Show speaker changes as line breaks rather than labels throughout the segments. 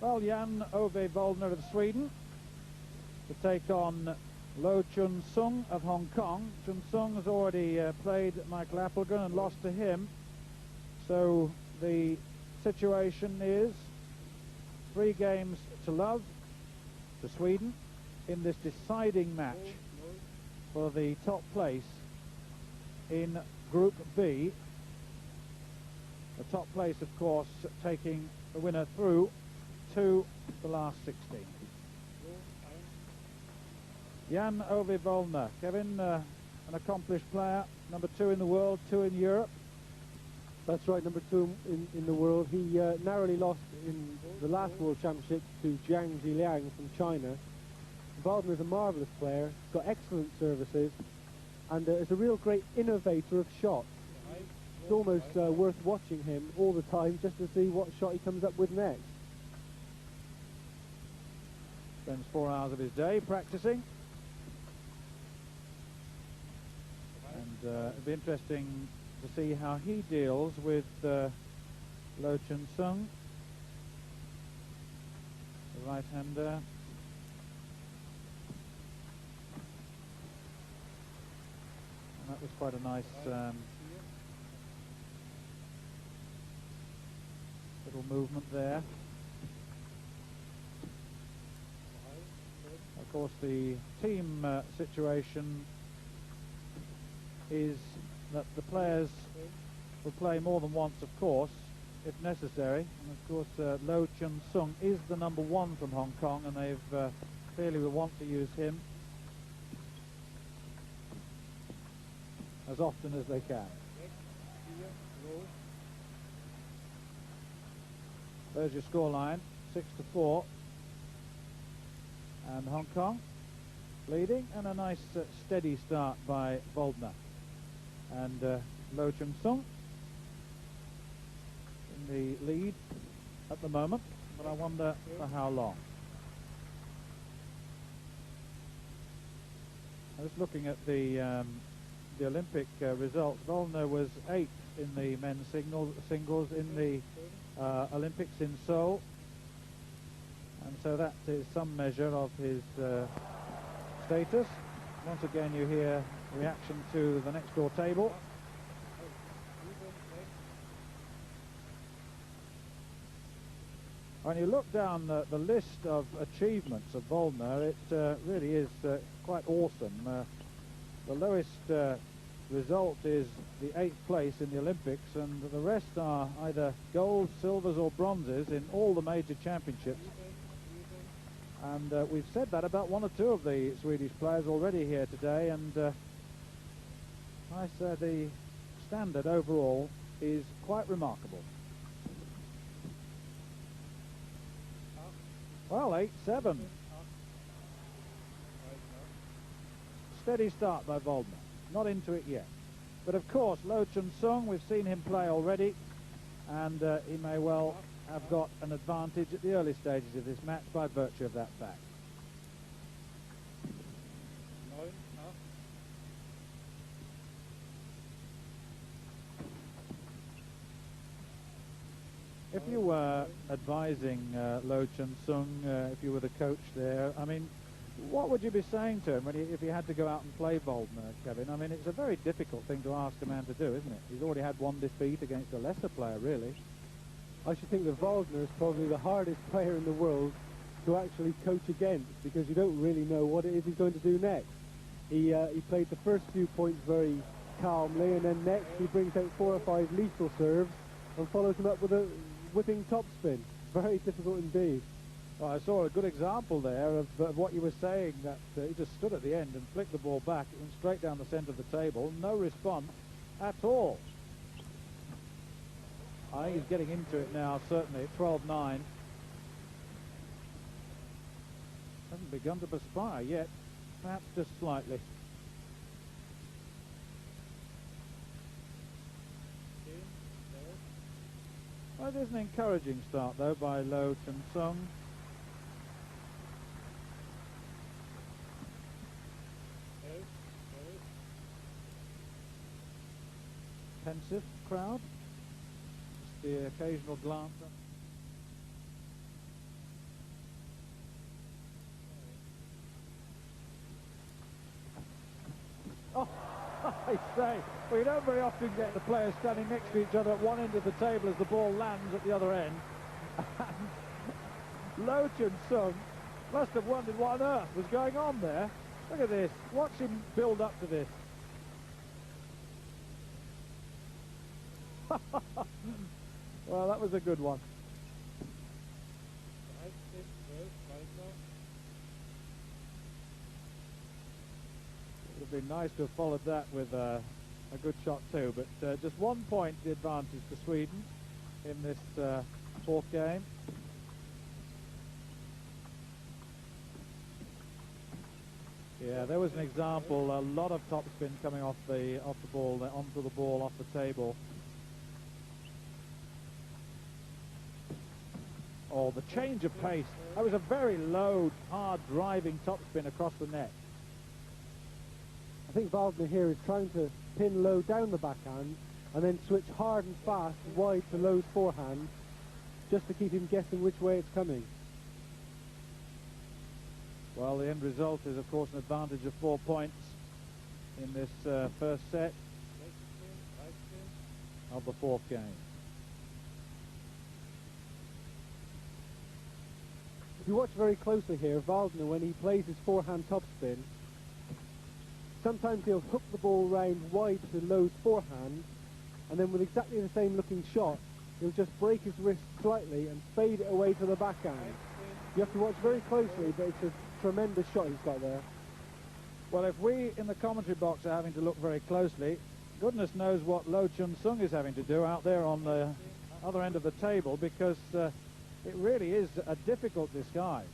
Well, Jan-Ove Waldner of Sweden to take on Tsung of Hong Kong. Tsung has already played Michael Appelgren and lost to him. So the situation is 3 games to love to Sweden in this deciding match for the top place in Group B. The top place, of course, taking the winner through to the last 16. Jan-Ove Waldner, Kevin, an accomplished player, number 2 in the world, 2 in Europe.
That's right, number 2 in the world. He narrowly lost in the last World Championship to Jiang Zhiliang from China. Waldner is a marvellous player, got excellent services, and is a real great innovator of shots. It's almost worth watching him all the time just to see what shot he comes up with next.
Spends 4 hours of his day practicing. And it'll be interesting to see how he deals with Tsung, the right-hander. And that was quite a nice little movement there. Of course, the team situation is that the players will play more than once, of course, if necessary. And of course, Tsung is the number 1 from Hong Kong, and they've clearly will want to use him as often as they can. There's your scoreline, 6-4. And Hong Kong leading, and a nice steady start by Waldner. And Tsung in the lead at the moment, but I wonder for how long. I was looking at the Olympic results. Waldner was 8th in the men's singles in the Olympics in Seoul. And so that is some measure of his status. Once again, you hear reaction to the next door table. When you look down the list of achievements of Waldner, it really is quite awesome. The lowest result is the 8th place in the Olympics, and the rest are either golds, silvers or bronzes in all the major championships. And we've said that about 1 or 2 of the Swedish players already here today, and I say the standard overall is quite remarkable. Well, 8-7. Steady start by Waldner. Not into it yet. But of course, Tsung, we've seen him play already, and he may well have got an advantage at the early stages of this match by virtue of that fact. If you were advising Tsung, if you were the coach there, I mean, what would you be saying to him if he had to go out and play Waldner, Kevin? I mean, it's a very difficult thing to ask a man to do, isn't it? He's already had 1 defeat against a lesser player, really.
I should think that Waldner is probably the hardest player in the world to actually coach against, because you don't really know what it is he's going to do next. He played the first few points very calmly, and then next he brings out 4 or 5 lethal serves and follows them up with a whipping topspin. Very difficult indeed.
Well, I saw a good example there of what you were saying, that he just stood at the end and flicked the ball back. It went straight down the centre of the table. No response at all. I think he's getting into it now, certainly, at 12-9. Hasn't begun to perspire yet, perhaps just slightly. Well, it is an encouraging start, though, by Tsung. Pensive crowd. Just the occasional glance up. I say, well, you don't very often get the players standing next to each other at one end of the table as the ball lands at the other end. And Tsung must have wondered what on earth was going on there. Look at this. Watch him build up to this. Well, that was a good one. It would have been nice to have followed that with a good shot too, but just 1 point the advantage to Sweden in this fourth game. Yeah, there was an example, a lot of topspin coming off the ball, onto the ball, off the table. Oh, the change of pace. That was a very low, hard driving topspin across the net.
I think Waldner here is trying to pin low down the backhand and then switch hard and fast wide to Lowe's forehand, just to keep him guessing which way it's coming.
Well, the end result is, of course, an advantage of 4 points in this first set of the fourth game.
If you watch very closely here, Waldner, when he plays his forehand topspin, sometimes he'll hook the ball round wide to Lowe's forehand, and then with exactly the same looking shot, he'll just break his wrist slightly and fade it away to the backhand. You have to watch very closely, but it's a tremendous shot he's got there.
Well, if we in the commentary box are having to look very closely, goodness knows what Tsung is having to do out there on the other end of the table, because it really is a difficult disguise.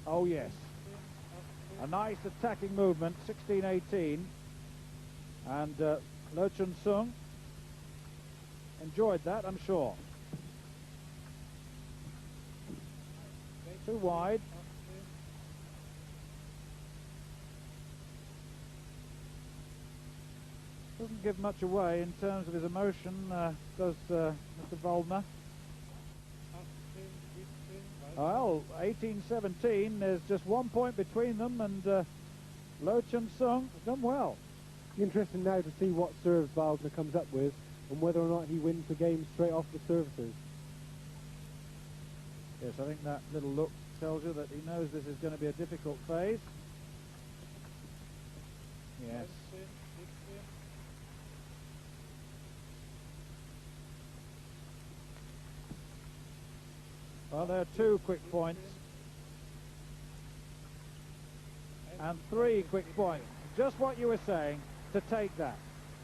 Oh yes, a nice attacking movement, 16-18, and Tsung enjoyed that, I'm sure. Too wide. Doesn't give much away in terms of his emotion, does Mr. Waldner. Well, 18-17, there's just 1 point between them, and Tsung has done well.
Interesting now to see what serves Waldner comes up with, and whether or not he wins the game straight off the services.
Yes, I think that little look tells you that he knows this is going to be a difficult phase. Yes. Well, there are 2 quick points and 3 quick points. Just what you were saying, to take that.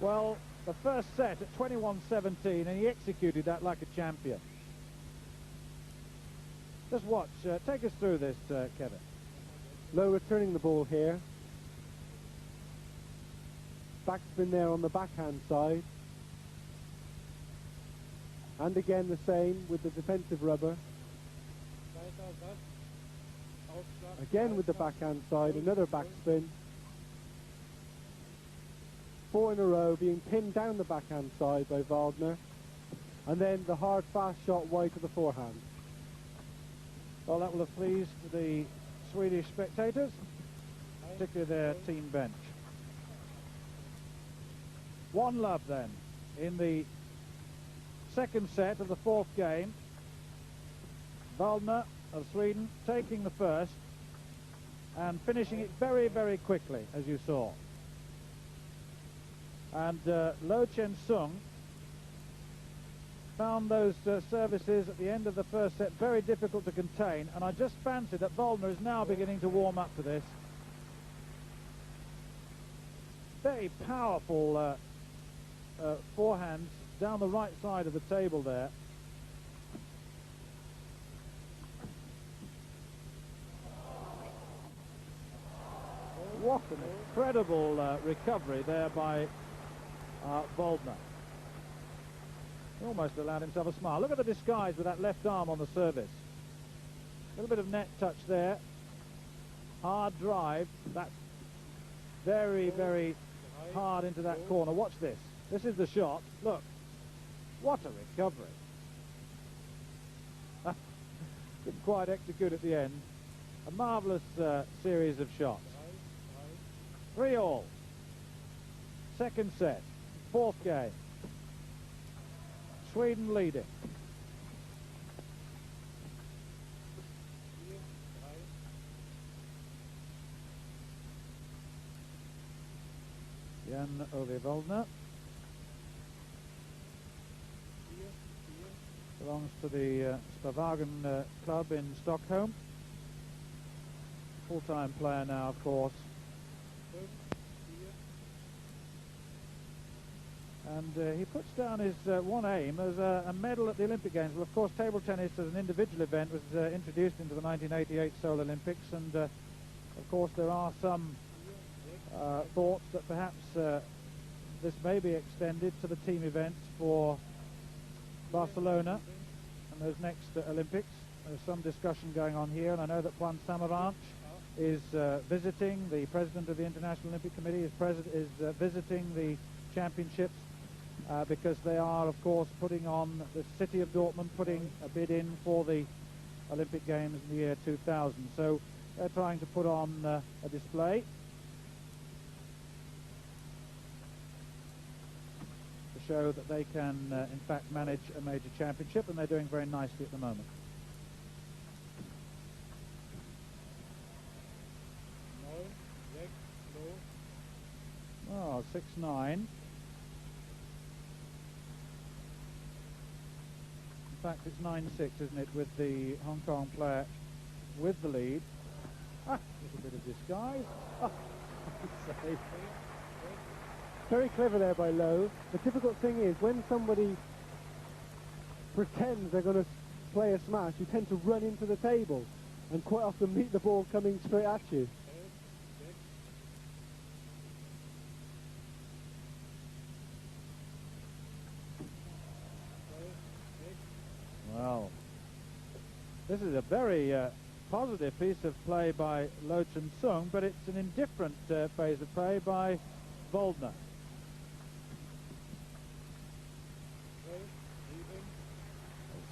Well, the first set at 21-17, and he executed that like a champion. Just watch. Take us through this, Kevin.
Lowe returning the ball here. Backspin there on the backhand side. And again the same with the defensive rubber. Again with the backhand side, another backspin. 4 in a row, being pinned down the backhand side by Waldner. And then the hard, fast shot wide to the forehand.
Well, that will have pleased the Swedish spectators, particularly their team bench. 1-love then in the second set of the fourth game. Waldner of Sweden taking the first and finishing it very, very quickly, as you saw. And Tsung found those services at the end of the first set very difficult to contain, and I just fancy that Waldner is now beginning to warm up to this. Very powerful forehands down the right side of the table there. What an incredible recovery there by Waldner. He almost allowed himself a smile. Look at the disguise with that left arm on the service. A little bit of net touch there. Hard drive. That's very, very hard into that corner. Watch this. This is the shot. Look. What a recovery. Didn't quite execute at the end. A marvellous series of shots. 3-all. Second set. Fourth game. Sweden leading. Jan-Ove Waldner belongs to the Spavagen club in Stockholm. Full-time player now, of course. And he puts down his one aim as a medal at the Olympic Games. Well, of course, table tennis as an individual event was introduced into the 1988 Seoul Olympics, and of course there are some thoughts that perhaps this may be extended to the team events for Barcelona and those next Olympics. There's some discussion going on here, and I know that Juan Samaranch is visiting, the president of the International Olympic Committee is visiting the championships because they are, of course, putting on, the city of Dortmund putting a bid in for the Olympic Games in the year 2000. So they're trying to put on a display to show that they can, in fact, manage a major championship, and they're doing very nicely at the moment. Oh, 6-9. In fact, it's 9-6, isn't it, with the Hong Kong player with the lead. Ah, a little bit of disguise. Oh, save.
Very clever there by Lowe. The difficult thing is, when somebody pretends they're going to play a smash, you tend to run into the table and quite often meet the ball coming straight at you.
Well, this is a very positive piece of play by Tsung, but it's an indifferent phase of play by Waldner.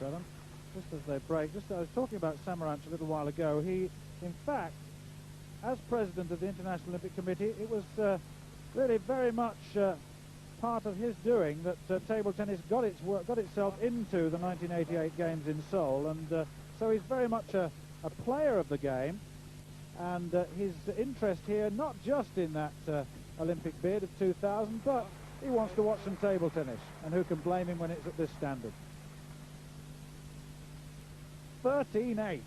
Seven. Just as they break, I was talking about Samaranch a little while ago. He, in fact, as president of the International Olympic Committee, it was really very much part of his doing that table tennis got itself into the 1988 Games in Seoul, and so he's very much a player of the game, and his interest here not just in that Olympic bid of 2000, but he wants to watch some table tennis, and who can blame him when it's at this standard. 13-8.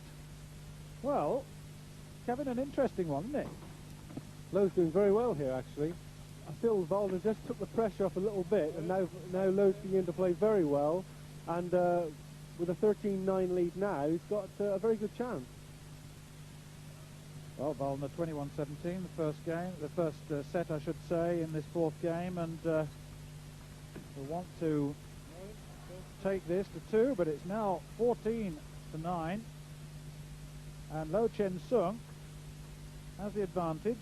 Well, Kevin, an interesting one, isn't it?
Lowe's doing very well here, actually. I feel Waldner just took the pressure off a little bit, and now Lowe's beginning to play very well, and with a 13-9 lead now, he's got a very good chance.
Well, Waldner 21-17, the first game, the first set, I should say, in this fourth game, and we want to take this to 2, but it's now 14-9, and Tsung has the advantage.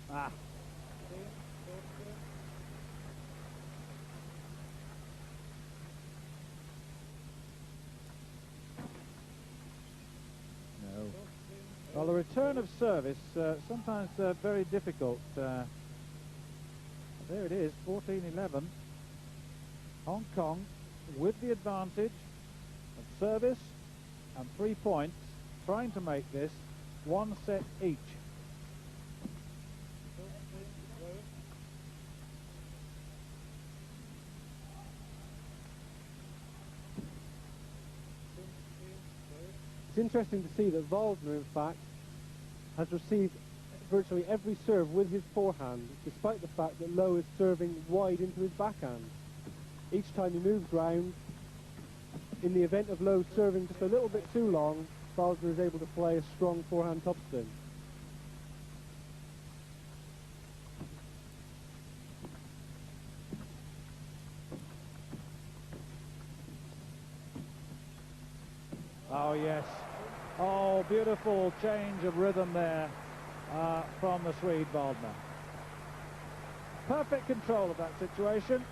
Ah. No. Well, the return of service, sometimes very difficult. There it is, 14-11. Hong Kong with the advantage of service and 3 points, trying to make this one set each.
It's interesting to see that Waldner, in fact, has received virtually every serve with his forehand, despite the fact that Lowe is serving wide into his backhand. Each time he moves round, in the event of Lowe serving just a little bit too long, Waldner is able to play a strong forehand topspin.
Oh, yes. Oh, beautiful change of rhythm there from the Swede, Waldner. Perfect control of that situation.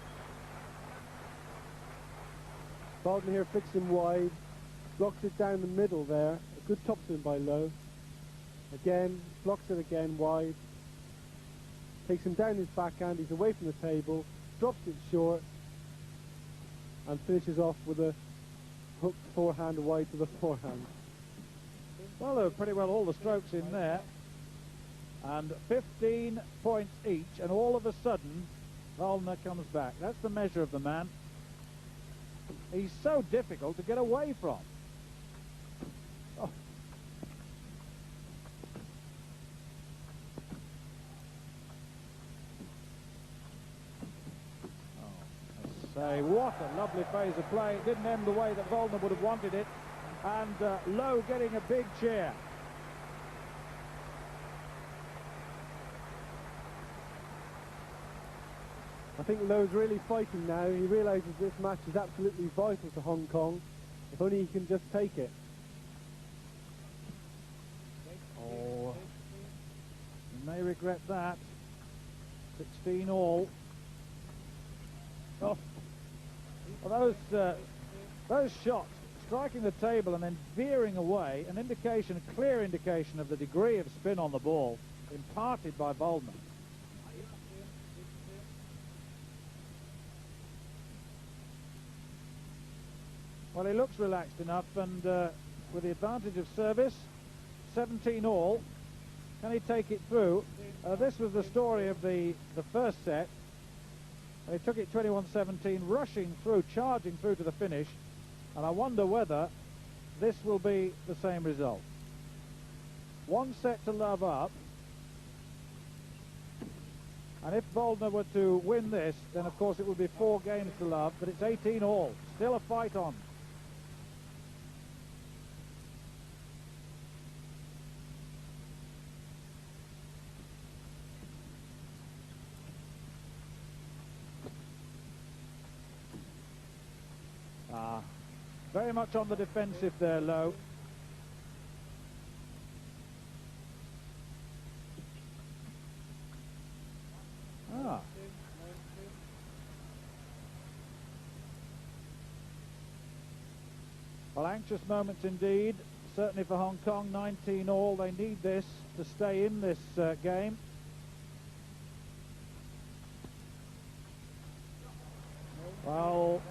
Waldner here flicks him wide, Blocks it down the middle there. A good topspin by Lowe. Again, blocks it again wide. Takes him down his backhand, he's away from the table, drops it short, and finishes off with a hooked forehand wide to the forehand.
Well, there were pretty well all the strokes in there. And 15 points each, and all of a sudden, Waldner comes back. That's the measure of the man. He's so difficult to get away from. Oh. Say, what a lovely phase of play. It didn't end the way that Waldner would have wanted it. And Lowe getting a big cheer.
I think Lowe's really fighting now. He realises this match is absolutely vital to Hong Kong. If only he can just take it.
Oh, he may regret that. 16 all. Oh, well, those shots, striking the table and then veering away, an indication, a clear indication of the degree of spin on the ball imparted by Waldner. Well, he looks relaxed enough, and with the advantage of service, 17 all. Can he take it through? This was the story of the first set. He took it 21-17, rushing through, charging through to the finish, and I wonder whether this will be the same result. 1 set to love up, and if Waldner were to win this, then of course it would be 4 games to love, but it's 18 all. Still a fight on. Very much on the defensive there, Lowe. Well, anxious moments indeed, certainly for Hong Kong. 19 all. They need this to stay in this game. Well,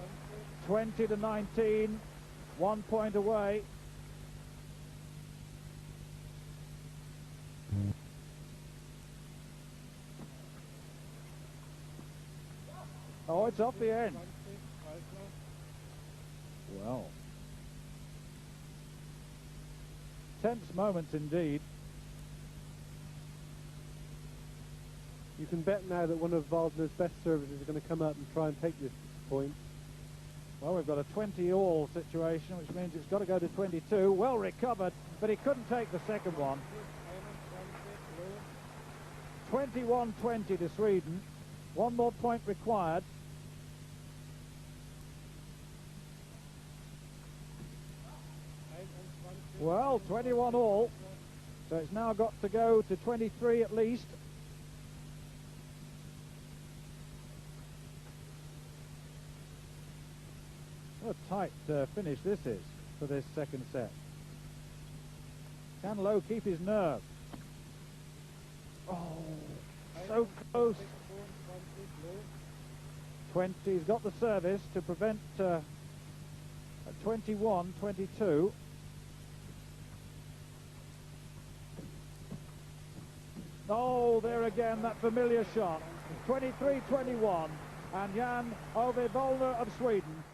20-19, 1 point away. Oh, it's off the end. Well, tense moments indeed.
You can bet now that one of Waldner's best servers is going to come up and try and take this point.
Well, we've got a 20-all situation, which means it's got to go to 22. Well recovered, but he couldn't take the second one. 21-20 to Sweden. 1 more point required. Well, 21 all. So it's now got to go to 23 at least. What a tight finish this is for this second set. Can Lowe keep his nerve? Oh, so close. 20, he's got the service to prevent 21-22. Oh, there again, that familiar shot. 23-21, and Jan-Ove Waldner of Sweden